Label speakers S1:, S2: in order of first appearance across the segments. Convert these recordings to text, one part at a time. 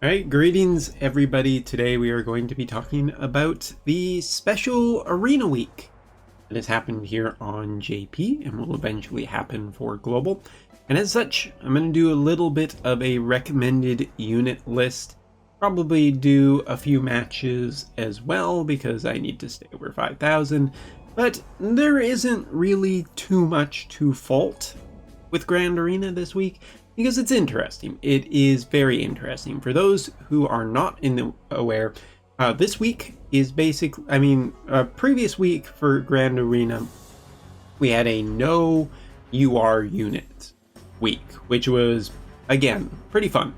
S1: All right, greetings everybody. Today we are going to be talking about the special Arena Week that has happened here on JP and will eventually happen for Global. And as such, I'm going to do a little bit of a recommended unit list. Probably do a few matches as well because I need to stay over 5,000. But there isn't really too much to fault with Grand Arena this week, because it's interesting. It is very interesting. For those who are not aware, this week is previous week for Grand Arena, we had a no UR unit week, which was, again, pretty fun.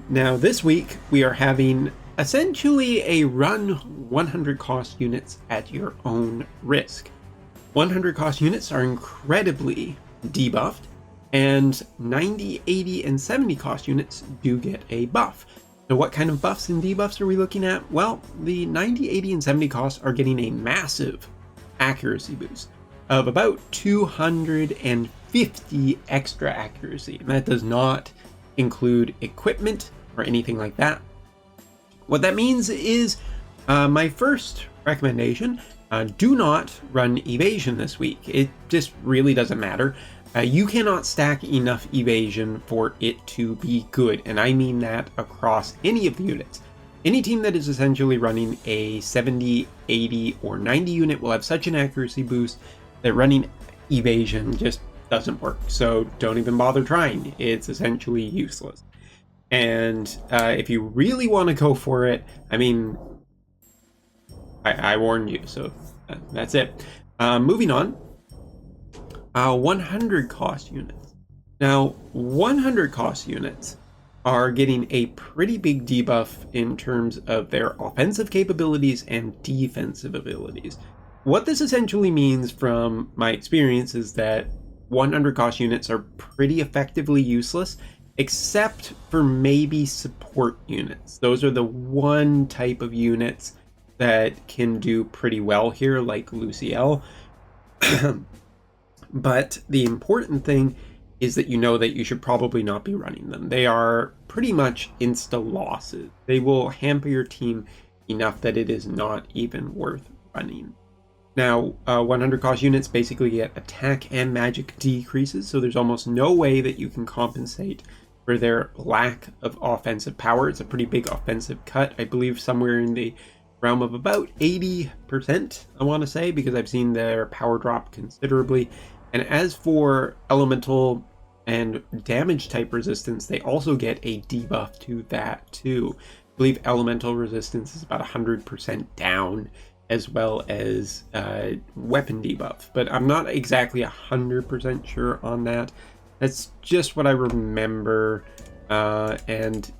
S1: Now this week, we are having essentially a run 100 cost units at your own risk. 100 cost units are incredibly debuffed, and 90, 80, and 70 cost units do get a buff. So what kind of buffs and debuffs are we looking at? Well, the 90, 80, and 70 costs are getting a massive accuracy boost of about 250 extra accuracy. And that does not include equipment or anything like that. What that means is my first recommendation, do not run evasion this week. It just really doesn't matter. You cannot stack enough evasion for it to be good, and I mean that across any of the units. Any team that is essentially running a 70, 80, or 90 unit will have such an accuracy boost that running evasion just doesn't work, so don't even bother trying. It's essentially useless. And if you really want to go for it, I mean, I warned you, so that's it. Moving on. 100 cost units. Now, 100 cost units are getting a pretty big debuff in terms of their offensive capabilities and defensive abilities. What this essentially means from my experience is that 100 cost units are pretty effectively useless, except for maybe support units. Those are the one type of units that can do pretty well here, like Luciel. But the important thing is that you know that you should probably not be running them. They are pretty much insta losses. They will hamper your team enough that it is not even worth running. Now, 100 cost units basically get attack and magic decreases, so there's almost no way that you can compensate for their lack of offensive power. It's a pretty big offensive cut, I believe somewhere in the realm of about 80%, I want to say, because I've seen their power drop considerably. And as for elemental and damage type resistance, they also get a debuff to that too. I believe elemental resistance is about 100% down, as well as weapon debuff. But I'm not exactly 100% sure on that. That's just what I remember. And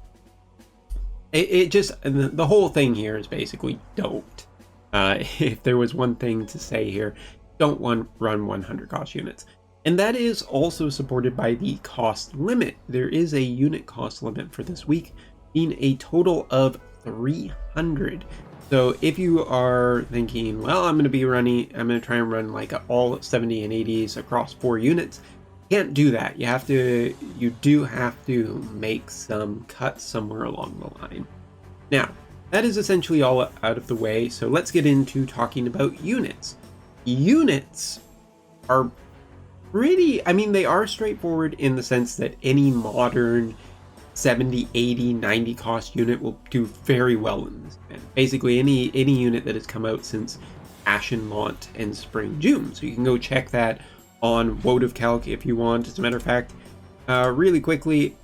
S1: it just, the whole thing here is basically don't. If there was one thing to say here, don't run 100 cost units. And that is also supported by the cost limit. There is a unit cost limit for this week, being a total of 300. So if you are thinking, well, I'm going to try and run like all 70 and 80s across 4 units, you can't do that. You do have to make some cuts somewhere along the line. Now, that is essentially all out of the way, so let's get into talking about units. Units are they are straightforward in the sense that any modern 70, 80, 90 cost unit will do very well in this event. Basically any unit that has come out since Ashen Mont and Spring June. So you can go check that on Wotv Calc if you want. As a matter of fact, really quickly,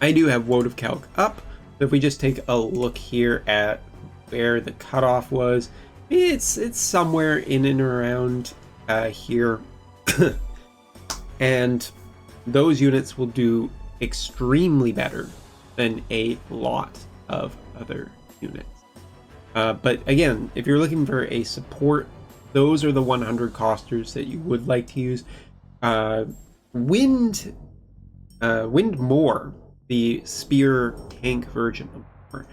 S1: I do have Wotv Calc up. So if we just take a look here at where the cutoff was, it's somewhere in and around here. And those units will do extremely better than a lot of other units. But again, if you're looking for a support, those are the 100 costers that you would like to use. Wind More, the spear tank version of More,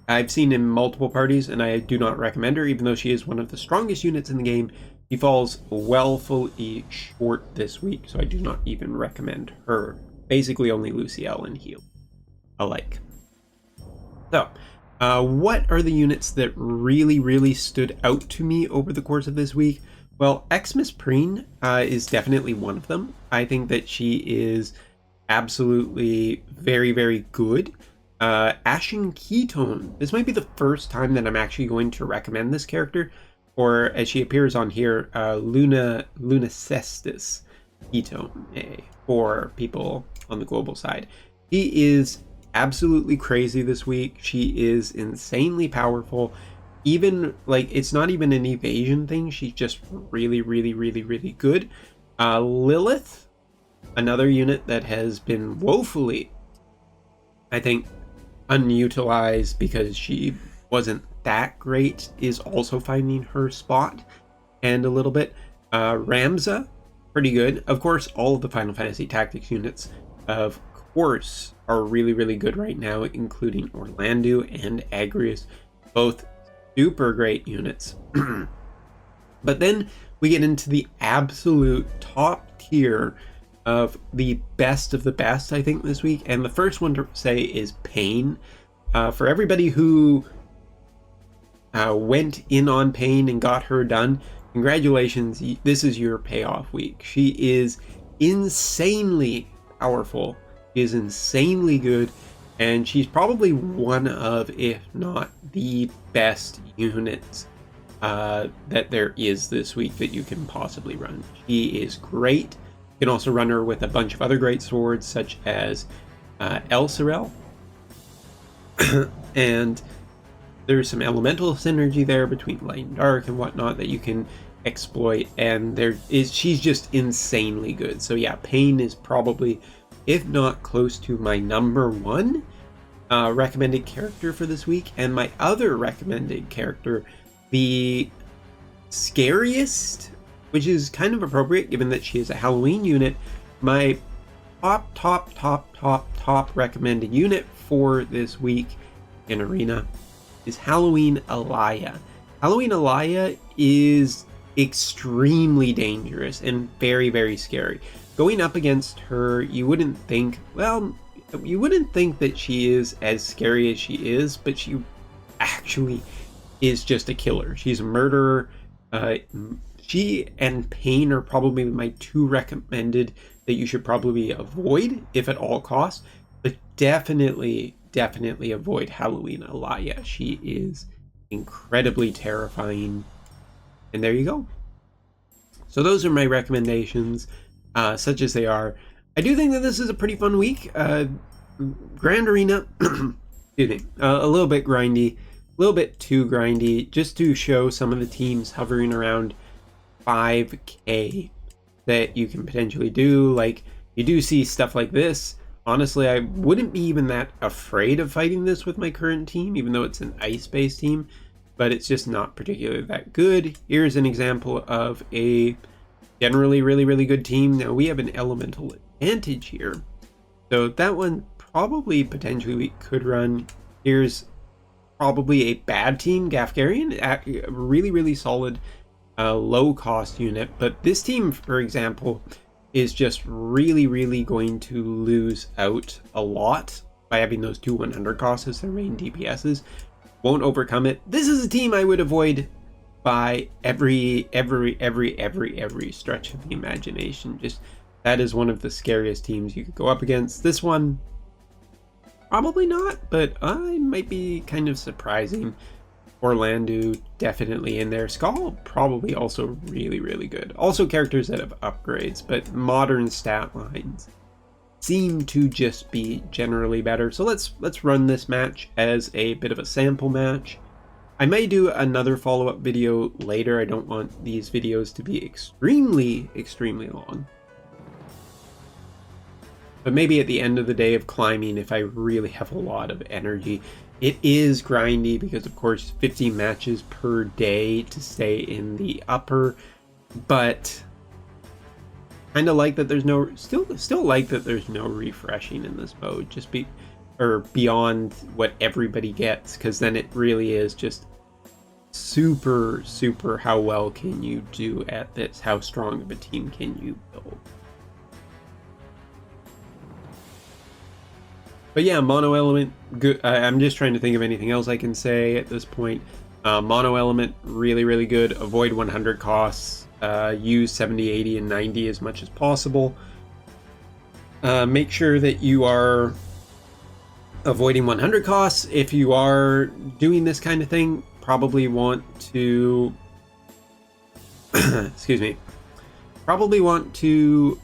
S1: I've seen in multiple parties, and I do not recommend her, even though she is one of the strongest units in the game. She falls woefully short this week, so I do not even recommend her. Basically only Luciel and heal. alike. So, what are the units that really stood out to me over the course of this week? Well, Xmas Preen is definitely one of them. I think that she is absolutely very good. Ashen Ketone. This might be the first time that I'm actually going to recommend this character, or as she appears on here, Lunacestus Ketone for people on the global side. He is absolutely crazy this week. She is insanely powerful. Even like, it's not even an evasion thing. She's just really good. Lilith, another unit that has been woefully, I think, unutilized because she wasn't that great, is also finding her spot and a little bit. Ramza, pretty good. Of course, all of the Final Fantasy Tactics units, of course, are really good right now, including Orlando and Agrius, both super great units. But then we get into the absolute top tier of the best of the best, I think, this week. And the first one to say is Pain. For everybody who went in on Pain and got her done, congratulations, this is your payoff week. She is insanely powerful. She is insanely good. And she's probably one of, if not the best units that there is this week that you can possibly run. She is great. You can also run her with a bunch of other great swords, such as El Sorel. And there's some elemental synergy there between light and dark and whatnot that you can exploit. And she's just insanely good. So yeah, Pain is probably, if not close to, my number one recommended character for this week. And my other recommended character, the scariest, which is kind of appropriate given that she is a Halloween unit, my top recommended unit for this week in Arena is Halloween Alaya. Halloween Alaya is extremely dangerous and very scary. Going up against her, you wouldn't think that she is as scary as she is, but she actually is just a killer. She's a murderer. She and Pain are probably my two recommended that you should probably avoid if at all costs, but definitely avoid Halloween Alaya. She is incredibly terrifying. And there you go. So those are my recommendations, such as they are. I do think that this is a pretty fun week. Grand Arena, excuse me, a little bit grindy, a little bit too grindy, just to show some of the teams hovering around 5k that you can potentially do. Like, you do see stuff like this. Honestly, I wouldn't be even that afraid of fighting this with my current team, even though it's an ice-based team, but it's just not particularly that good. Here's an example of a generally really good team. Now we have an elemental advantage here, so that one probably potentially we could run. Here's probably a bad team, Gafgarian, a really solid low cost unit, but this team, for example, is just really going to lose out a lot by having those two 100 costs as their main DPSs. Won't overcome it. This is a team I would avoid by every stretch of the imagination. Just, that is one of the scariest teams you could go up against. This one, probably not, but I might be kind of surprising. Orlando definitely in there. Skull probably also really good. Also characters that have upgrades, but modern stat lines seem to just be generally better. So let's run this match as a bit of a sample match. I may do another follow-up video later. I don't want these videos to be extremely long. But maybe at the end of the day of climbing, if I really have a lot of energy. It is grindy because, of course, 50 matches per day to stay in the upper, but kind of like that there's no, still like that there's no refreshing in this mode, just beyond what everybody gets, because then it really is just super how well can you do at this, how strong of a team can you build. But yeah, mono element, good. I'm just trying to think of anything else I can say at this point. Mono element, really, really good. Avoid 100 costs. Use 70, 80, and 90 as much as possible. Make sure that you are avoiding 100 costs. If you are doing this kind of thing, probably want to excuse me, probably want to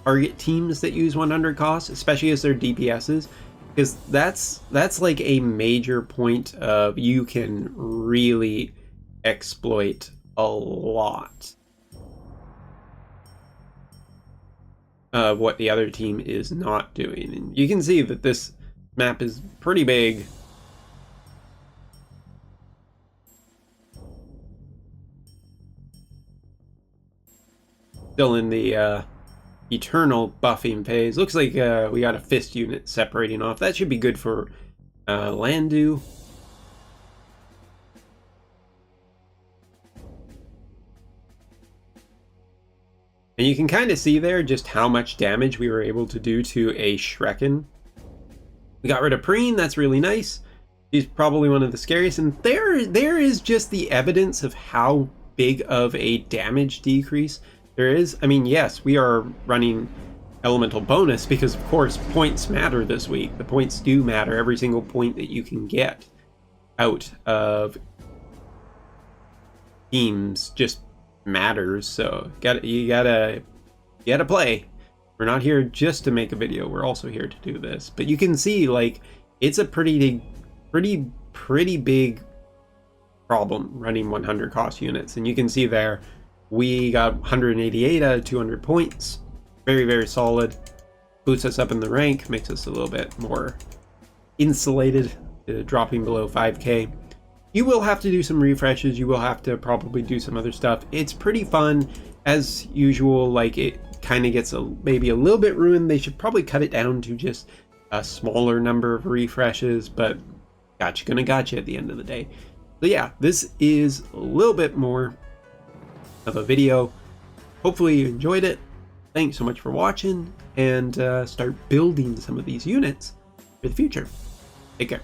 S1: target teams that use 100 costs, especially as their DPSs, because that's like a major point of you can really exploit a lot of what the other team is not doing. And you can see that this map is pretty big. Still in the eternal buffing phase. Looks like we got a fist unit separating off. That should be good for Landu. And you can kind of see there just how much damage we were able to do to a Shrekken. We got rid of Preen, that's really nice. He's probably one of the scariest, and there is just the evidence of how big of a damage decrease there is. I mean, yes, we are running elemental bonus because, of course, points matter this week. The points do matter. Every single point that you can get out of teams just matters. So you gotta play. We're not here just to make a video. We're also here to do this. But you can see, like, it's a pretty big problem running 100 cost units, and you can see there we got 188 out of 200 points. Very, very solid. Boosts us up in the rank, makes us a little bit more insulated to dropping below 5k. You will have to do some refreshes. You will have to probably do some other stuff. It's pretty fun as usual. Like, it kind of gets maybe a little bit ruined. They should probably cut it down to just a smaller number of refreshes, but gotcha at the end of the day. So yeah, this is a little bit more of a video. Hopefully you enjoyed it. Thanks so much for watching, and start building some of these units for the future. Take care.